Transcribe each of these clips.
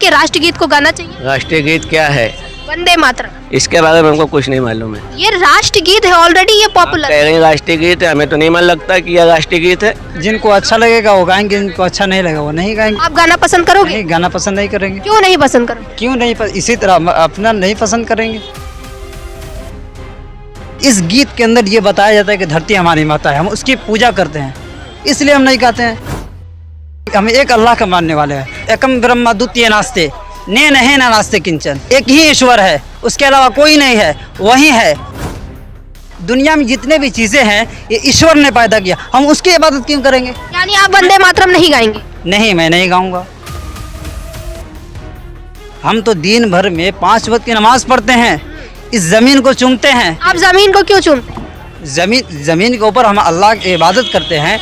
कि राष्ट्रगीत को गाना चाहिए? राष्ट्रीय गीत क्या है वंदे मातरम इसके बारे में हमको कुछ नहीं मालूम है। ये राष्ट्रगीत है, ऑलरेडी ये पॉपुलर कह रहे हैं राष्ट्रीय गीत है, हमें तो नहीं मन लगता कि यह राष्ट्रीय गीत है। जिनको अच्छा लगेगा वो गाएंगे, जिनको अच्छा नहीं लगेगा वो नहीं गाएंगे। आप गाना पसंद करोगे? नहीं, गाना पसंद नहीं करेंगे। क्यों नहीं पसंद करोगे? क्यों नहीं इसी तरह अपना नहीं पसंद करेंगे। इस गीत के अंदर ये बताया जाता है कि धरती हमारी माता है, हम उसकी पूजा करते हैं, इसलिए हम नहीं गाते हैं। हम एक अल्लाह का मानने वाले हैं। एकम ब्रह्मा द्वितीय नास्ते ने नहीं ना नास्ते किंचन, एक ही ईश्वर है, उसके अलावा कोई नहीं है, वही है। दुनिया में जितने भी चीज़ें हैं ये ईश्वर ने पैदा किया, हम उसकी इबादत क्यों करेंगे? यानी आप वंदे मातरम नहीं गाएंगे? नहीं, मैं नहीं गाऊंगा। हम तो दिन भर में 5 वक्त की नमाज पढ़ते हैं, इस जमीन को चूमते हैं। आप जमीन को क्यों चूमते हैं? जमीन के ऊपर हम अल्लाह की इबादत करते हैं।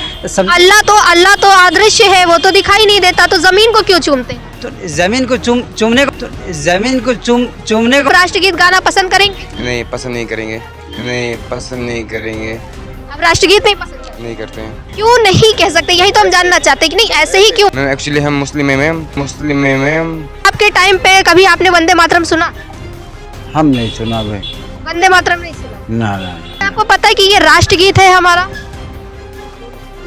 अल्लाह तो अदृश्य है, वो तो दिखाई नहीं देता, तो जमीन को क्यों चूमते हैं? तो जमीन को चूमने को राष्ट्रगीत गाना पसंद करेंगे? नहीं, पसंद नहीं करेंगे। नहीं, पसंद नहीं करेंगे। आप राष्ट्रगीत नहीं पसंद करते? नहीं करते हैं। क्यों नहीं कह सकते, यही तो हम जानना चाहते हैं कि नहीं ऐसे ही क्यों? एक्चुअली हम मुस्लिम हैं मैम। आपके टाइम पे कभी आपने वंदे मातरम सुना? हम नहीं सुना भाई। वंदे मातरम नहीं सुना? ना, आपको पता है कि ये राष्ट्रगीत है हमारा?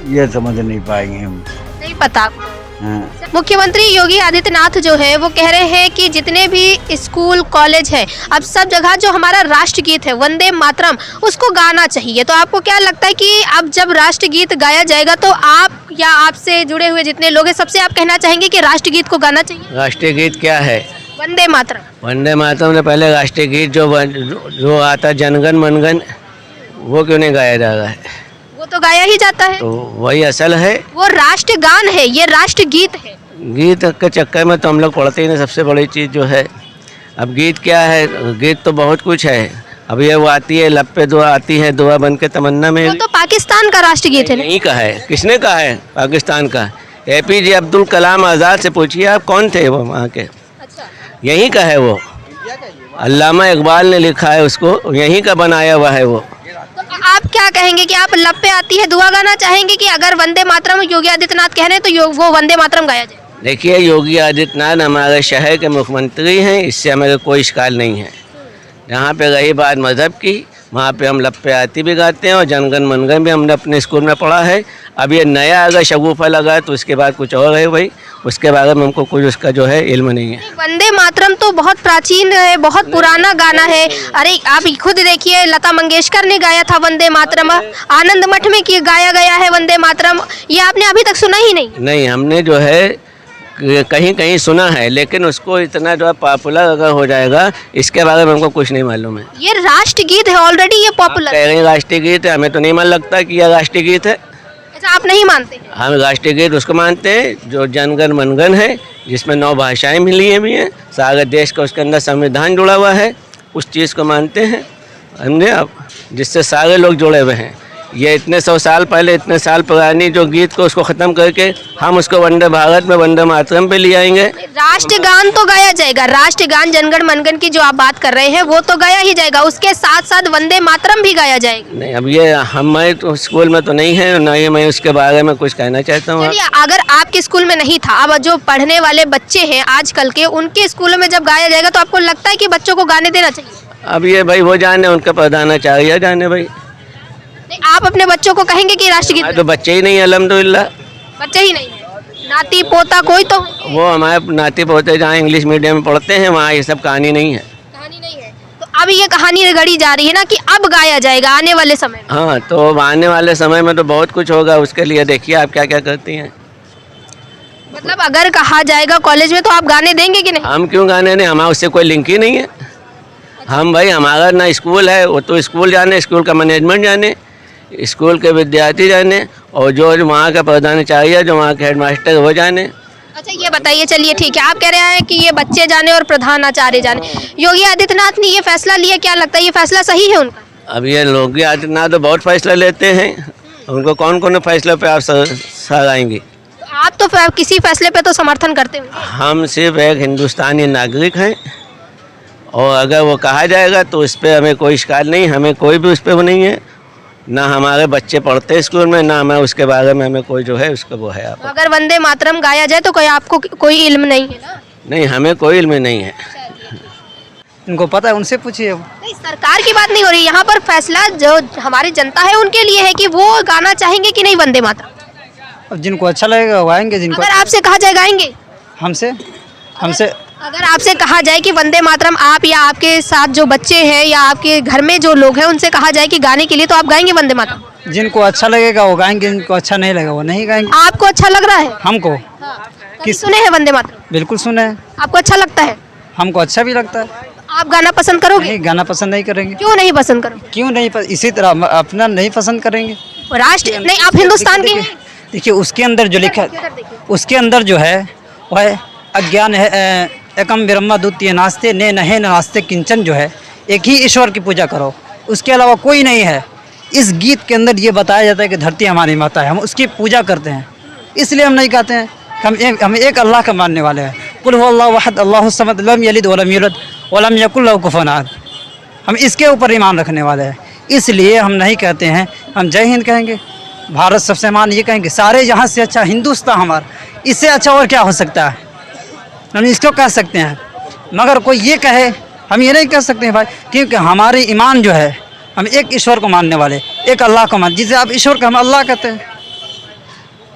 ये समझ नहीं पाएंगे हम। नहीं पता आपको? हाँ। मुख्यमंत्री योगी आदित्यनाथ जो है वो कह रहे हैं कि जितने भी स्कूल कॉलेज है अब सब जगह जो हमारा राष्ट्रगीत है वंदे मातरम उसको गाना चाहिए। तो आपको क्या लगता है कि अब जब राष्ट्रगीत गाया जाएगा तो आप या आपसे जुड़े हुए जितने लोग हैं सबसे आप कहना चाहेंगे कि राष्ट्रगीत को गाना चाहिए? राष्ट्रीय गीत क्या है? वंदे मातरम। वंदे मातरम से पहले राष्ट्रीय गीत जो आता जनगण मनगण वो क्यों नहीं गाया जा रहा है? वो तो गाया ही जाता है। तो वही असल है, वो राष्ट्रगान है, ये राष्ट्रगीत है। गीत के चक्कर में तो हम लोग पढ़ते ही नहीं। सबसे बड़ी चीज़ जो है अब गीत क्या है, गीत तो बहुत कुछ है। अब ये वो आती है लब पे दुआ आती है, दुआ बन के तमन्ना में। वो तो पाकिस्तान का राष्ट्रगीत है ना? यहीं का है। किसने कहा है पाकिस्तान का? APJ अब्दुल कलाम आज़ाद से पूछिए आप कौन थे वो वहाँ के। अच्छा। यहीं का है वो, अल्लामा इकबाल ने लिखा है उसको, यहीं का बनाया हुआ है वो। तो आप क्या कहेंगे कि आप लब पे आती है दुआ गाना चाहेंगे कि अगर वंदे मातरम योगी आदित्यनाथ कह रहे हैं तो वो वंदे मातरम गाया जाए? देखिए, योगी आदित्यनाथ हमारे शहर के मुख्यमंत्री हैं, इससे हमें कोई शिकायत नहीं है। जहाँ पे रही बात मज़हब की, वहाँ पे हम लब पे आती भी गाते हैं और जनगण मनगण भी हमने अपने स्कूल में पढ़ा है। अब ये नया अगर शगुफा लगा तो उसके बाद कुछ और है भाई, उसके बारे में हमको कुछ उसका जो है इल्म नहीं है। वंदे मातरम तो बहुत प्राचीन है, बहुत पुराना गाना है। अरे आप खुद देखिए, लता मंगेशकर ने गाया था वंदे मातरम, आनंद मठ में गाया गया है वंदे मातरम। ये आपने अभी तक सुना ही नहीं? नहीं, हमने जो है कहीं कहीं सुना है, लेकिन उसको इतना जो है पॉपुलर अगर हो जाएगा इसके बारे में हमको कुछ नहीं मालूम है। ये राष्ट्रगीत है, ऑलरेडी ये पॉपुलर। कह रहे हैं राष्ट्रीय गीत है, हमें तो नहीं मन लगता कि यह राष्ट्रीय गीत है। ऐसा आप नहीं मानते हैं? हम राष्ट्रीय गीत उसको मानते हैं जो जनगण मनगण है, जिसमें 9 भाषाएं मिली भी हैं, सारे देश का उसके अंदर संविधान जुड़ा हुआ है, उस चीज़ को मानते हैं हमने। अब जिससे सारे लोग जुड़े हुए हैं, ये इतने 100 साल पहले, इतने साल पुरानी जो गीत को उसको ख़त्म करके हम उसको वंदे भारत में वंदे मातरम पे ले आएंगे। राष्ट्रगान तो गाया जाएगा, राष्ट्रगान जनगण मनगण की जो आप बात कर रहे हैं वो तो गाया ही जाएगा, उसके साथ साथ वंदे मातरम भी गाया जाएगा। नहीं, अब ये हमारे तो स्कूल में तो नहीं है, ना ही मैं उसके बारे में कुछ कहना चाहता हूँ। चलिए, अगर आपके स्कूल में नहीं था, अब जो पढ़ने वाले बच्चे हैं आजकल के, उनके स्कूलों में जब गाया जाएगा तो आपको लगता है कि बच्चों को गाने देना चाहिए? अब ये भाई वो जाने, उनका प्रधानाचार्य जाने भाई। आप अपने बच्चों को कहेंगे कि राष्ट्रगीत? तो बच्चे ही नहीं है, अल्हम्दुलिल्लाह। बच्चे ही नहीं है, नाती पोता कोई तो? वो हमारे नाती पोते जहाँ इंग्लिश मीडियम में पढ़ते हैं वहाँ ये सब कहानी नहीं है। कहानी नहीं है, तो अब ये कहानी गढ़ी जा रही है ना कि अब गाया जाएगा आने वाले समय में। हाँ, तो आने वाले समय में तो बहुत कुछ होगा, उसके लिए देखिए आप क्या क्या करती हैं। मतलब अगर कहा जाएगा कॉलेज में तो आप गाने देंगे कि नहीं? हम क्यों गाने नहीं, हमारा उससे कोई लिंक ही नहीं है। हम भाई, हमारा ना स्कूल है, वो तो स्कूल जाने, स्कूल का मैनेजमेंट जाने, स्कूल के विद्यार्थी जाने, और जो वहाँ का प्रधानाचार्य, जो वहाँ के हेडमास्टर वो जाने। अच्छा, ये बताइए, चलिए ठीक है, आप कह रहे हैं कि ये बच्चे जाने और प्रधानाचार्य जाने। योगी आदित्यनाथ ने ये फैसला लिया, क्या लगता है ये फैसला सही है उनका? अब ये योगी आदित्यनाथ तो बहुत फैसला लेते हैं, उनको कौन कौन फैसले पे आप सराहेंगे? आप तो किसी फैसले पे तो समर्थन करते होंगे। हम सिर्फ एक हिंदुस्तानी नागरिक हैं, और अगर वो कहा जाएगा तो उस पर हमें कोई शिकायत नहीं, हमें कोई भी उस पर वो नहीं है, ना हमारे बच्चे पढ़ते स्कूल में, ना हमें उसके बारे में हमें कोई जो है उसका वो है। अगर वंदे मातरम गाया जाए तो कोई आपको कोई इल्म नहीं है ना? नहीं, हमें कोई इल्म नहीं है। इनको पता है, उनसे पूछिए। नहीं, सरकार की बात नहीं हो रही, यहाँ पर फैसला जो हमारी जनता है उनके लिए है कि वो गाना चाहेंगे कि नहीं वंदे मातरम। अब जिनको अच्छा लगेगा वो आएंगे, जिनको अगर आपसे कहा जाए गाएंगे, हमसे अगर आपसे कहा जाए कि वंदे मातरम आप या आपके साथ जो बच्चे हैं या आपके घर में जो लोग हैं उनसे कहा जाए कि गाने के लिए, तो आप गाएंगे वंदे मातरम? जिनको अच्छा लगेगा वो गाएंगे, जिनको अच्छा नहीं लगेगा वो नहीं गाएंगे। आपको अच्छा लग रहा है? हमको किस सुने हैं वंदे मातरम? बिल्कुल सुने हैं, आपको अच्छा लगता है? हमको अच्छा भी लगता है। आप गाना पसंद करोगे? नहीं, गाना पसंद नहीं करेंगे। क्यों नहीं पसंद करोगे? क्यों नहीं इसी तरह हम अपना नहीं पसंद करेंगे। राष्ट्र नहीं, आप हिंदुस्तान के हैं। देखिए उसके अंदर जो लिखा, उसके अंदर जो है वह अज्ञान है, एकम ब्रह्मा द्वितीय नास्ते ने नहे न नास्ते किंचन, जो है एक ही ईश्वर की पूजा करो, उसके अलावा कोई नहीं है। इस गीत के अंदर ये बताया जाता है कि धरती हमारी माता है, हम उसकी पूजा करते हैं, इसलिए हम नहीं कहते हैं। हम एक अल्लाह का मानने वाले हैं। कुल हुवल्लाहु अहद अल्लाहु समद लम यलिद वलम यूलद वलम यकुल लहू कुफुवन अहद, हम इसके ऊपर ईमान रखने वाले हैं। इसलिए हम नहीं कहते हैं, हम जय हिंद कहेंगे, भारत सबसे मान ये कहेंगे, सारे जहाँ से अच्छा हिंदुस्तान हमारा, इससे अच्छा और क्या हो सकता है, हम इसको कह सकते हैं। मगर कोई ये कहे, हम ये नहीं कह सकते हैं भाई, क्योंकि हमारे ईमान जो है, हम एक ईश्वर को मानने वाले, एक अल्लाह को मान, जिसे आप ईश्वर को हम अल्लाह कहते हैं,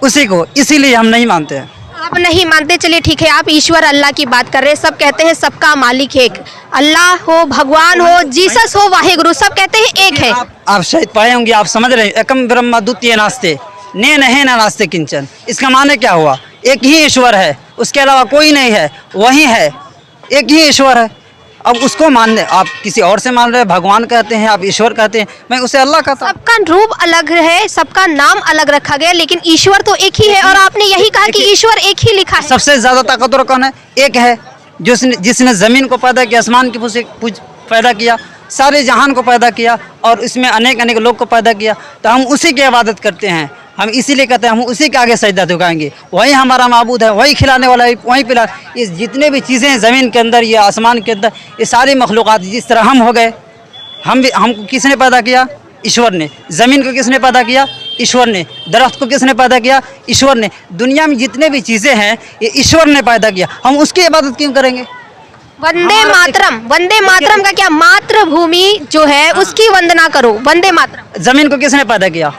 उसी को, इसीलिए हम नहीं मानते हैं। आप नहीं मानते, चलिए ठीक है, आप ईश्वर अल्लाह की बात कर रहे हैं। सब कहते हैं सबका मालिक एक, अल्लाह हो, भगवान हो, जीसस हो, वाहेगुरु, सब कहते हैं एक है। आप शायद पाए होंगे, आप समझ रहे हैं, एकम ब्रह्मा द्वितीय नास्ते ने नहे न नास्ते किंचन, इसका माने क्या हुआ? एक ही ईश्वर है, उसके अलावा कोई नहीं है, वही है, एक ही ईश्वर है। अब उसको मानने, आप किसी और से मान रहे हैं, भगवान कहते हैं, आप ईश्वर कहते हैं, मैं उसे अल्लाह कहता हूँ। सबका रूप अलग है, सबका नाम अलग रखा गया, लेकिन ईश्वर तो एक ही है। और आपने यही कहा कि ईश्वर एक ही लिखा है। सबसे ज्यादा ताकतवर कौन है? एक है, जिसने जमीन को पैदा किया, आसमान की पैदा किया, सारे जहान को पैदा किया, और इसमें अनेक अनेक लोग को पैदा किया। तो हम उसी की इबादत करते हैं, हम इसीलिए कहते हैं हम उसी के आगे सजदा झुकाएंगे, वही हमारा माबूद है, वही खिलाने वाला है, वही पिला। ये जितने भी चीज़ें हैं ज़मीन के अंदर, ये आसमान के अंदर, ये सारी मखलूक़ात, जिस तरह हम हो गए, हमको किसने पैदा किया? ईश्वर ने। ज़मीन को किसने पैदा किया? ईश्वर ने। दरख्त को किसने पैदा किया? ईश्वर ने। दुनिया में जितने भी चीज़ें हैं ये ईश्वर ने पैदा किया, हम उसकी इबादत क्यों करेंगे? वंदे मातरम, वंदे मातरम का क्या? मातृभूमि जो है उसकी वंदना करो, वंदे मातरम। ज़मीन को किसने पैदा किया?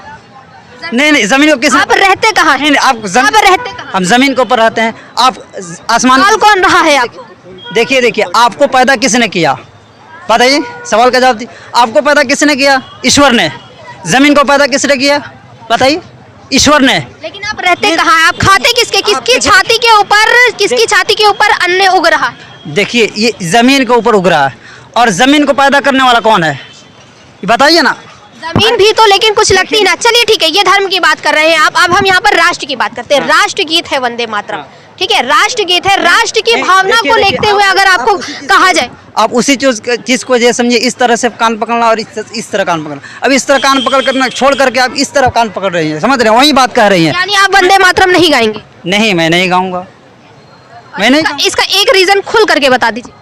नहीं, ज़मीन को किसने? आप रहते कहाँ हैं? आप रहते कहाँ? हम ज़मीन के ऊपर रहते हैं, आप आसमान। सवाल कौन रहा है आप? देखिए आपको पैदा किसने किया? बताइए, सवाल का जवाब दीजिए। आपको पैदा किसने किया? ईश्वर ने। ज़मीन को पैदा किसने किया? बताइए, ईश्वर ने। लेकिन आप रहते कहाँ हैं? आप खाते किसके? किसकी छाती के ऊपर, किसकी छाती के ऊपर अन्न उग रहा है? देखिए ये ज़मीन के ऊपर उग रहा है, और ज़मीन को पैदा करने वाला कौन है? ये बताइए ना। जमीन भी तो, लेकिन कुछ लगती ना। चलिए ठीक है, ये धर्म की बात कर रहे हैं आप, अब हम यहाँ पर राष्ट्र की बात करते हैं। राष्ट्र गीत है वंदे मातरम, ठीक है, राष्ट्र गीत है, राष्ट्र की भावना को लेते हुए अगर आपको कहा जाए, आप उसी चीज़ को ये समझिए, इस तरह से कान पकड़ना और इस तरह कान पकड़ना। अब इस तरह कान पकड़ करना छोड़ करके आप इस तरह कान पकड़ रही हैं, समझ रहे हैं? वही बात कह रही हैं। यानी आप वंदे मातरम नहीं गाएंगे? नहीं, मैं नहीं गाऊंगा, मैं नहीं। इसका एक रीजन खुल करके बता दीजिए।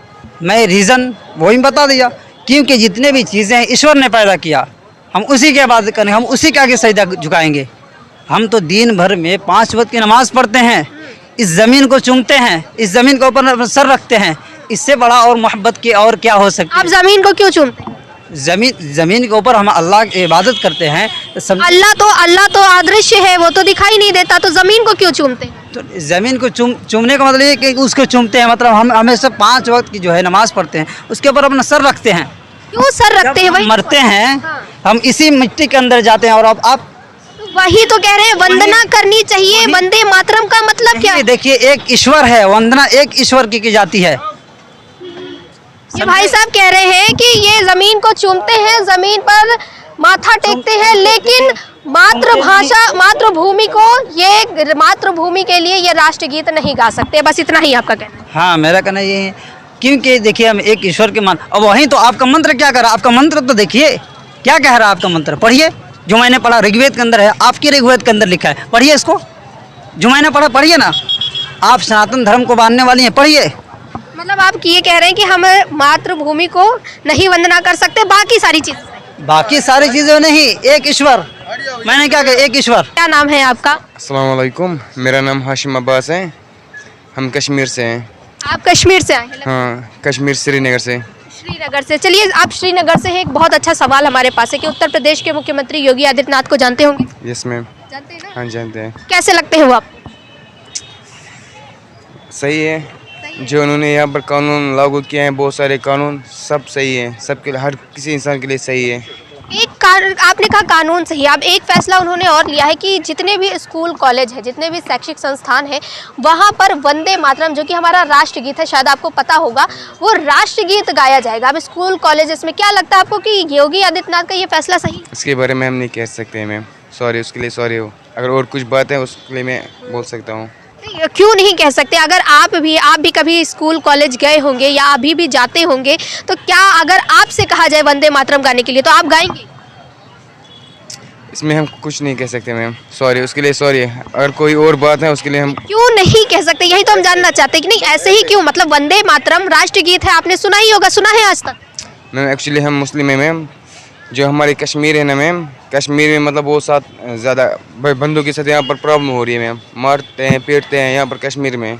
मैं रीज़न वही बता दिया, क्योंकि जितने भी चीज़ें हैं ईश्वर ने पैदा किया, हम उसी की इबादत करेंगे, हम उसी के आगे सजदा झुकाएंगे। हम तो दिन भर में 5 वक्त की नमाज पढ़ते हैं, इस ज़मीन को चूमते हैं, इस ज़मीन के ऊपर सर रखते हैं, इससे बड़ा और मोहब्बत की और क्या हो सकती है? आप जमीन को क्यों चूमते हैं? ज़मीन के ऊपर हम अल्लाह की इबादत करते हैं। अल्लाह तो अदृश्य है, वो तो दिखाई नहीं देता, तो जमीन को क्यों चूमते हैं? तो ज़मीन को चूमने का मतलब ये कि उसको चूमते हैं, मतलब हम हमेशा 5 वक्त की जो है नमाज पढ़ते हैं, उसके ऊपर अपना सर रखते हैं। क्यों सर रखते हैं? वही मरते हैं, हम इसी मिट्टी के अंदर जाते हैं। और अब आप वही तो कह रहे हैं, वंदना करनी चाहिए। वंदे मातरम का मतलब क्या है? देखिए, एक ईश्वर है, वंदना एक ईश्वर की जाती है। ये भाई साहब कह रहे हैं कि ये जमीन को चूमते हैं, जमीन पर माथा टेकते हैं, लेकिन मातृभाषा, मातृभूमि को, ये मातृभूमि के लिए ये राष्ट्र गीत नहीं गा सकते। बस इतना ही आपका कहना है? हाँ, मेरा कहना ये है, क्योंकि देखिए हम एक ईश्वर के मान। अब वहीं तो आपका मंत्र क्या कर रहा है? आपका मंत्र तो देखिए क्या कह रहा है आपका मंत्र, पढ़िए। जो मैंने पढ़ा ऋग्वेद के अंदर है, आपके ऋग्वेद के अंदर लिखा है, पढ़िए इसको। जो मैंने पढ़ा पढ़िए ना, आप सनातन धर्म को मानने वाली हैं, पढ़िए। मतलब आप ये कह रहे हैं कि हम मातृभूमि को नहीं वंदना कर सकते, बाकी सारी चीजें नहीं, एक ईश्वर। मैंने क्या कहा? एक ईश्वर। क्या नाम है आपका? अस्सलाम वालेकुम, मेरा नाम हाशिम अब्बास है, हम कश्मीर से हैं। आप कश्मीर से आए हैं? हाँ, कश्मीर श्रीनगर से। श्रीनगर से। चलिए, आप श्रीनगर से हैं। एक बहुत अच्छा सवाल हमारे पास है कि उत्तर प्रदेश के मुख्यमंत्री योगी आदित्यनाथ को जानते होंगे? Yes ma'am. जानते हैं ना? हाँ जानते हैं। कैसे लगते हैं वो आपको? सही है। जो उन्होंने यहाँ पर कानून लागू किए हैं, बहुत सारे कानून, सब सही है, सबके लिए, हर किसी इंसान के लिए सही है। आपने कहा कानून सही है। अब एक फैसला उन्होंने और लिया है कि जितने भी स्कूल कॉलेज है, जितने भी शैक्षिक संस्थान है, वहाँ पर वंदे मातरम, जो कि हमारा राष्ट्रगीत है, शायद आपको पता होगा, वो राष्ट्रगीत गाया जाएगा। अब स्कूल कॉलेजेस में क्या लगता है आपको कि योगी आदित्यनाथ का ये फैसला सही है? इसके बारे में हम नहीं कह सकते मैम, सॉरी, उसके लिए सॉरी हो। अगर और कुछ बात है उसके लिए मैं बोल सकता हूँ। क्यों नहीं कह सकते? अगर आप भी कभी स्कूल कॉलेज गए होंगे या अभी भी जाते होंगे, तो क्या अगर आपसे कहा जाए वंदे मातरम गाने के लिए तो आप गाएंगे? इसमें हम कुछ नहीं कह सकते मैम, सॉरी, उसके लिए सॉरी। अगर कोई और बात है उसके लिए हम क्यों नहीं कह सकते? यही तो हम जानना चाहते हैं कि नहीं ऐसे ही क्यों, मतलब वंदे मातरम राष्ट्रगीत है, आपने सुना ही होगा, सुना है आज तक? मैम एक्चुअली हम मुस्लिम हैं मैम। जो हमारी कश्मीर है ना मैम, कश्मीर में मतलब वो साथ ज़्यादा बंदूक के साथ यहाँ पर प्रॉब्लम हो रही है मैम, मारते हैं पीटते हैं यहाँ पर कश्मीर में,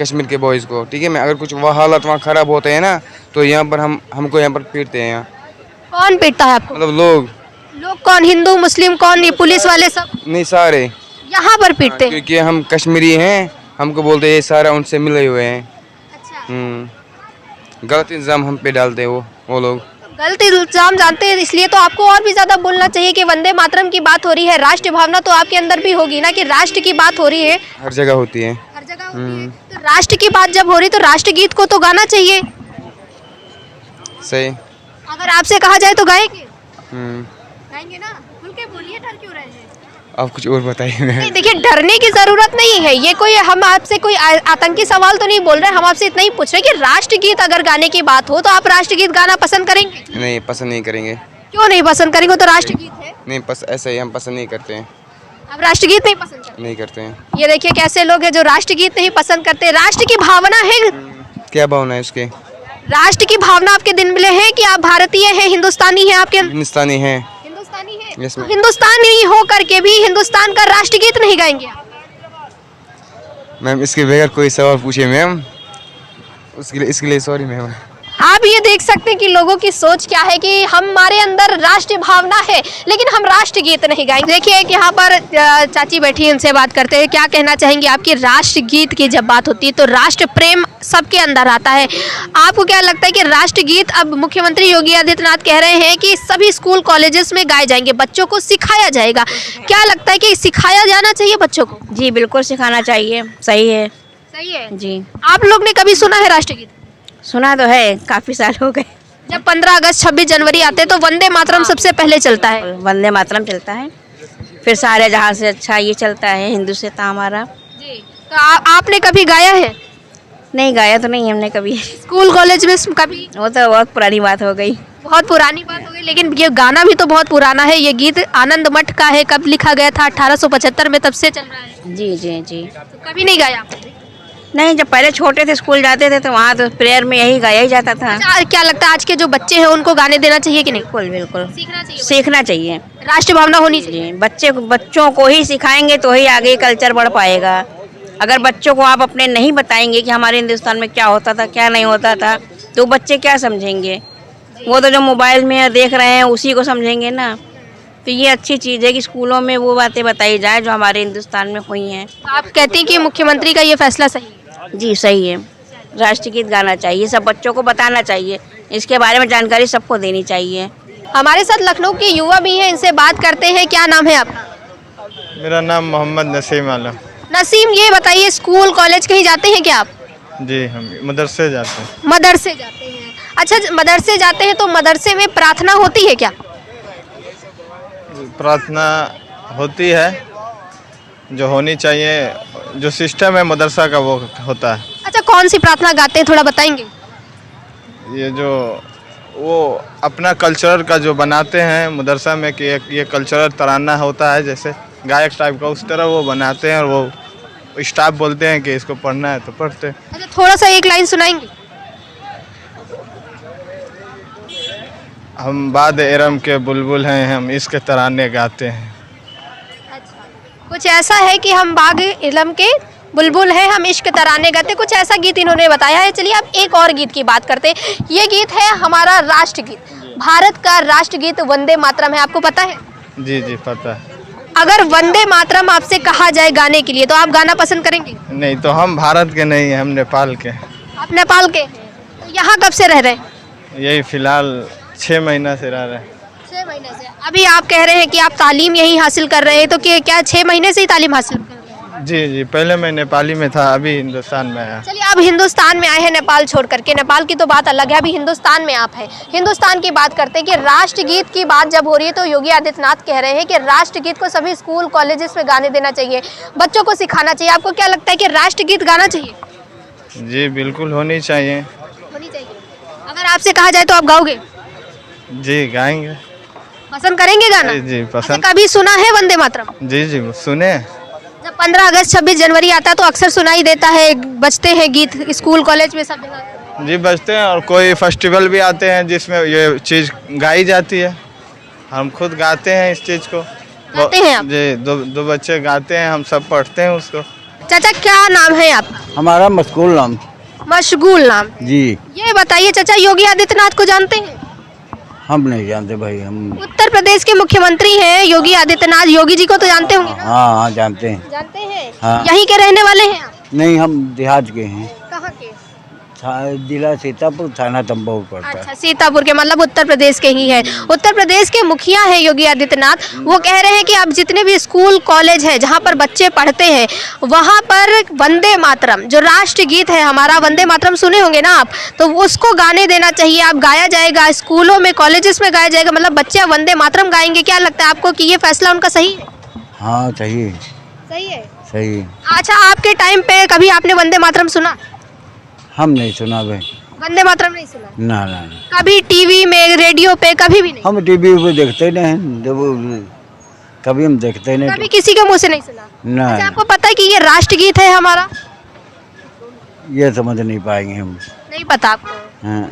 कश्मीर के बॉयज़ को, ठीक है मैम। अगर कुछ वहाँ हालत वहाँ ख़राब होते हैं ना, तो यहाँ पर हमको यहाँ पर पीटते हैं। यहाँ कौन पीटता है आपको? मतलब लोग कौन, हिंदू मुस्लिम कौन, ये पुलिस वाले सब नहीं, सारे यहाँ पर पीटते हैं? क्योंकि हम कश्मीरी हैं, हमको बोलते हैं ये सारा उनसे मिले हुए हैं। अच्छा। गलत इल्ज़ाम हम पे डालते हैं वो लोग। गलत इल्जाम जानते हैं, इसलिए तो आपको और भी ज्यादा बोलना चाहिए कि वंदे मातरम की बात हो रही है, राष्ट्र भावना तो आपके अंदर भी होगी ना, कि राष्ट्र की बात हो रही है। हर जगह होती है। हर जगह होती है। तो राष्ट्र की बात जब हो रही तो राष्ट्रगीत को तो गाना चाहिए। सही। अगर आपसे कहा जाए तो गाएंगे? हम्म। गाएंगे ना? खुल के बोलिए, डर क्यों रहे हैं? आप कुछ और बताइए मैम। नहीं, देखिए, डरने की जरूरत नहीं है। ये कोई, हम आपसे कोई आतंकी सवाल तो नहीं बोल रहे हैं, हम आपसे इतना ही पूछ रहे हैं कि राष्ट्रगीत अगर गाने की बात हो तो आप राष्ट्रगीत गाना पसंद करेंगे? नहीं, पसंद नहीं करेंगे। क्यों नहीं पसंद करेंगे? वो तो राष्ट्रगीत है। नहीं, ऐसा ही हम पसंद नहीं करते हैं। आप राष्ट्रगीत नहीं पसंद करते? नहीं करते हैं। ये देखिए कैसे लोग हैं जो राष्ट्रगीत नहीं पसंद करते। राष्ट्र की भावना है। क्या भावना है उसके? राष्ट्र की भावना आपके दिन में है कि आप भारतीय हैं, हिंदुस्तानी हैं, आपके हिंदुस्तानी है। हिंदुस्तानी है। Yes, ma'am. हिंदुस्तानी हो करके भी हिंदुस्तान का राष्ट्रगीत नहीं गाएंगे आप? मैम इसके बगैर कोई सवाल पूछिए मैम, इसके लिए सॉरी मैम। आप ये देख सकते हैं कि लोगों की सोच क्या है कि हमारे अंदर राष्ट्रीय भावना है लेकिन हम राष्ट्रगीत नहीं गाएंगे। देखिए कि यहाँ पर चाची बैठी है, उनसे बात करते हैं। क्या कहना चाहेंगे आपकी राष्ट्रगीत की जब बात होती है तो राष्ट्र प्रेम सबके अंदर आता है। आपको क्या लगता है कि राष्ट्रगीत अब मुख्यमंत्री योगी आदित्यनाथ कह रहे हैं कि सभी स्कूल कॉलेजेस में गाए जाएंगे, बच्चों को सिखाया जाएगा, क्या लगता है कि सिखाया जाना चाहिए बच्चों को? जी बिल्कुल सिखाना चाहिए, सही है। सही है जी। आप लोग ने कभी सुना है राष्ट्रगीत? सुना तो है, काफ़ी साल हो गए। जब 15 अगस्त 26 जनवरी आते हैं तो वंदे मातरम सबसे पहले चलता है। वंदे मातरम चलता है, फिर सारे जहाँ से अच्छा ये चलता है, हिंदुस्तान हमारा। जी। तो आपने कभी गाया है? नहीं गाया तो नहीं हमने कभी। स्कूल कॉलेज में कभी? वो तो बहुत पुरानी बात हो गई। बहुत पुरानी बात हो गई, लेकिन ये गाना भी तो बहुत पुराना है। ये गीत आनंद मठ का है, कब लिखा गया था? 1875 में, तब से चल रहा है। जी जी जी। तो कभी नहीं गाया? नहीं, जब पहले छोटे थे स्कूल जाते थे तो वहाँ तो प्रेयर में यही गाया ही जाता था। अच्छा, क्या लगता है आज के जो बच्चे हैं उनको गाने देना चाहिए कि नहीं? बिल्कुल बिल्कुल सीखना चाहिए। सीखना चाहिए। राष्ट्र भावना होनी चाहिए। जी, बच्चों को ही सिखाएंगे तो ही आगे कल्चर बढ़ पाएगा। अगर बच्चों को आप अपने नहीं बताएंगे कि हमारे हिंदुस्तान में क्या होता था क्या नहीं होता था तो बच्चे क्या समझेंगे? वो तो जो मोबाइल में देख रहे हैं उसी को समझेंगे ना। तो ये अच्छी चीज़ है कि स्कूलों में वो बातें बताई जाए जो हमारे हिंदुस्तान में हुई हैं। तो आप कहते हैं कि मुख्यमंत्री का ये फैसला सही है? जी सही है, राष्ट्रगीत गाना चाहिए, सब बच्चों को बताना चाहिए, इसके बारे में जानकारी सबको देनी चाहिए। हमारे साथ लखनऊ के युवा भी हैं, इनसे बात करते हैं। क्या नाम है आपका? मेरा नाम मोहम्मद नसीम आलम। नसीम, ये बताइए स्कूल कॉलेज कहीं जाते हैं क्या आप? जी हम मदरसे जाते हैं। मदरसे जाते हैं। अच्छा, मदरसे जाते हैं तो मदरसे में प्रार्थना होती है क्या? प्रार्थना होती है, जो होनी चाहिए, जो सिस्टम है मदरसा का वो होता है। अच्छा, कौन सी प्रार्थना गाते हैं, थोड़ा बताएंगे? ये जो वो अपना कल्चरल का जो बनाते हैं मदरसा में कि ये कल्चरल तराना होता है, जैसे गायक टाइप का, उस तरह वो बनाते हैं और वो स्टाफ बोलते हैं कि इसको पढ़ना है तो पढ़ते हैं। अच्छा, थोड़ा सा एक लाइन सुनाएंगे? हम बाद इरम के बुलबुल हैं, हम इसके तराने गाते हैं। कुछ ऐसा है कि हम बाग इलम के बुलबुल है हम इश्क तराने गाते, कुछ ऐसा गीत इन्होंने बताया है। चलिए अब एक और गीत की बात करते हैं। ये गीत है हमारा राष्ट्रगीत, भारत का राष्ट्रगीत वंदे मातरम है, आपको पता है? जी जी पता है। अगर वंदे मातरम आपसे कहा जाए गाने के लिए तो आप गाना पसंद करेंगे? नहीं तो हम भारत के नहीं हैं, हम नेपाल के हैं। आप नेपाल के हैं, तो यहाँ कब से रह रहे हैं? यही फिलहाल 6 महीना से रह रहे हैं। 6 महीने से। अभी आप कह रहे हैं कि आप तालीम यहीं हासिल कर रहे हैं, तो क्या 6 महीने से ही तालीम हासिल कर रहे हैं? जी जी, पहले मैं नेपाली में था, अभी हिंदुस्तान में आया। चलिए अब हिंदुस्तान में आए हैं नेपाल छोड़ करके, नेपाल की तो बात अलग है, अभी हिंदुस्तान में आप हैं। हिंदुस्तान की बात करते हैं कि राष्ट्रगीत की बात जब हो रही है तो योगी आदित्यनाथ कह रहे हैं कि राष्ट्रगीत को सभी स्कूल कॉलेजेस में गाने देना चाहिए, बच्चों को सिखाना चाहिए। आपको क्या लगता है कि राष्ट्रगीत गाना चाहिए? जी बिल्कुल होनी चाहिए। होनी चाहिए। अगर आपसे कहा जाए तो आप गाओगे? जी गाएंगे। पसंद करेंगे गाना? जी पसंद। अच्छा, कभी सुना है वंदे मातरम? जी जी सुने। जब 15 अगस्त 26 जनवरी आता है तो अक्सर सुनाई देता है, बजते हैं गीत स्कूल कॉलेज में सब जगह। जी बजते हैं, और कोई फेस्टिवल भी आते हैं जिसमें ये चीज़ गाई जाती है, हम खुद गाते हैं इस चीज़ को। गाते हैं आप? जी, दो बच्चे गाते हैं, हम सब पढ़ते हैं उसको। चाचा क्या नाम है आपका? हमारा मशगूल नाम। मशगूल नाम। जी ये बताइए चाचा, योगी आदित्यनाथ को जानते हैं? हम नहीं जानते भाई, हम उत्तर प्रदेश के मुख्यमंत्री हैं योगी आदित्यनाथ, योगी जी को तो जानते होंगे ना? हाँ जानते हैं। जानते हैं? हाँ। यहीं के रहने वाले हैं आप? नहीं, हम देहात के हैं, कहाँ के? जिला सीतापुर, थाना तंबाऊ पड़ता है। अच्छा, सीतापुर के, मतलब उत्तर प्रदेश के ही है। उत्तर प्रदेश के मुखिया हैं योगी आदित्यनाथ, वो कह रहे हैं कि अब जितने भी स्कूल कॉलेज हैं जहाँ पर बच्चे पढ़ते हैं वहाँ पर वंदे मातरम जो राष्ट्रगीत है हमारा, वंदे मातरम सुने होंगे ना आप, तो उसको गाने देना चाहिए। आप गाया जाएगा स्कूलों में, कॉलेजेस में गाया जाएगा, मतलब बच्चे वंदे मातरम गाएंगे। क्या लगता है आपको कि ये फैसला उनका सही है? हाँ सही है। सही है। सही। अच्छा, आपके टाइम पे कभी आपने वंदे मातरम सुना? हम नहीं सुना भाई। वंदे मातरम नहीं सुना? ना ना ना। कभी टीवी में, रेडियो पे, कभी भी नहीं? हम टीवी पे देखते नहीं हैं, जब कभी हम देखते नहीं। कभी किसी के मुंह से नहीं सुना? ना अच्छा, आपको पता है कि ये राष्ट्रगीत है हमारा? ये समझ नहीं पाएंगे हम। नहीं पता आपको? हाँ।